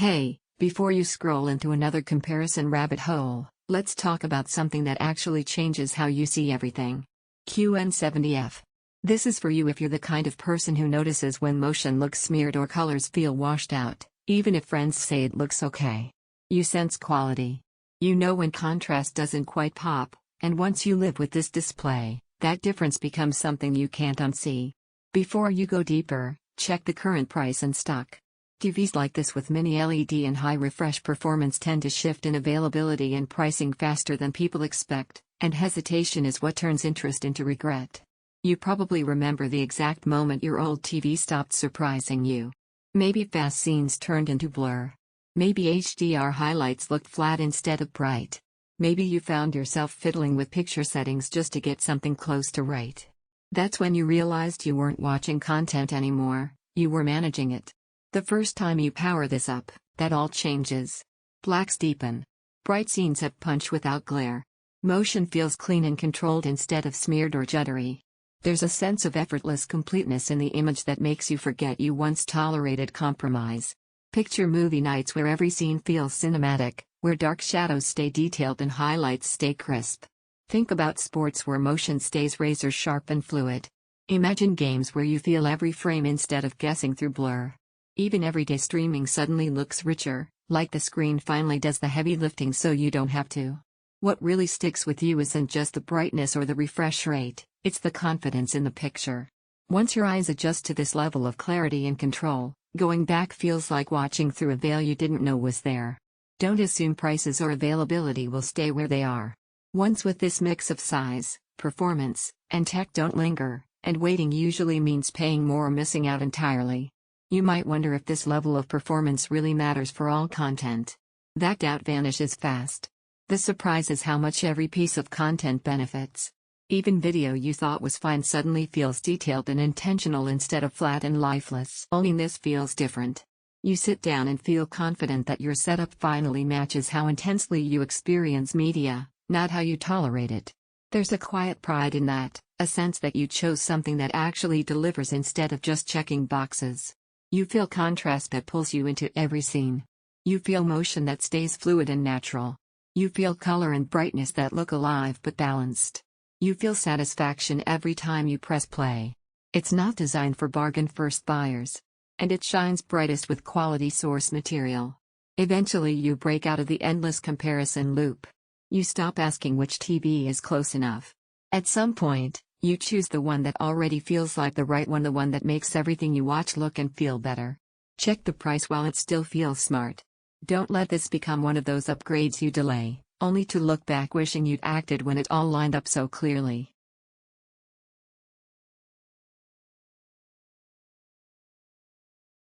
Hey, before you scroll into another comparison rabbit hole, let's talk about something that actually changes how you see everything. QN70F. This is for you if you're the kind of person who notices when motion looks smeared or colors feel washed out, even if friends say it looks okay. You sense quality. You know when contrast doesn't quite pop, and once you live with this display, that difference becomes something you can't unsee. Before you go deeper, check the current price and stock. TVs like this with mini LED and high refresh performance tend to shift in availability and pricing faster than people expect, and hesitation is what turns interest into regret. You probably remember the exact moment your old TV stopped surprising you. Maybe fast scenes turned into blur. Maybe HDR highlights looked flat instead of bright. Maybe you found yourself fiddling with picture settings just to get something close to right. That's when you realized you weren't watching content anymore, you were managing it. The first time you power this up, that all changes. Blacks deepen. Bright scenes have punch without glare. Motion feels clean and controlled instead of smeared or juddery. There's a sense of effortless completeness in the image that makes you forget you once tolerated compromise. Picture movie nights where every scene feels cinematic, where dark shadows stay detailed and highlights stay crisp. Think about sports where motion stays razor sharp and fluid. Imagine games where you feel every frame instead of guessing through blur. Even everyday streaming suddenly looks richer, like the screen finally does the heavy lifting so you don't have to. What really sticks with you isn't just the brightness or the refresh rate, it's the confidence in the picture. Once your eyes adjust to this level of clarity and control, going back feels like watching through a veil you didn't know was there. Don't assume prices or availability will stay where they are. Ones with this mix of size, performance, and tech don't linger, and waiting usually means paying more or missing out entirely. You might wonder if this level of performance really matters for all content. That doubt vanishes fast. The surprise is how much every piece of content benefits. Even video you thought was fine suddenly feels detailed and intentional instead of flat and lifeless. Owning this feels different. You sit down and feel confident that your setup finally matches how intensely you experience media, not how you tolerate it. There's a quiet pride in that, a sense that you chose something that actually delivers instead of just checking boxes. You feel contrast that pulls you into every scene. You feel motion that stays fluid and natural. You feel color and brightness that look alive but balanced. You feel satisfaction every time you press play. It's not designed for bargain first buyers. And it shines brightest with quality source material. Eventually you break out of the endless comparison loop. You stop asking which TV is close enough. At some point, you choose the one that already feels like the right one, the one that makes everything you watch look and feel better. Check the price while it still feels smart. Don't let this become one of those upgrades you delay, only to look back wishing you'd acted when it all lined up so clearly.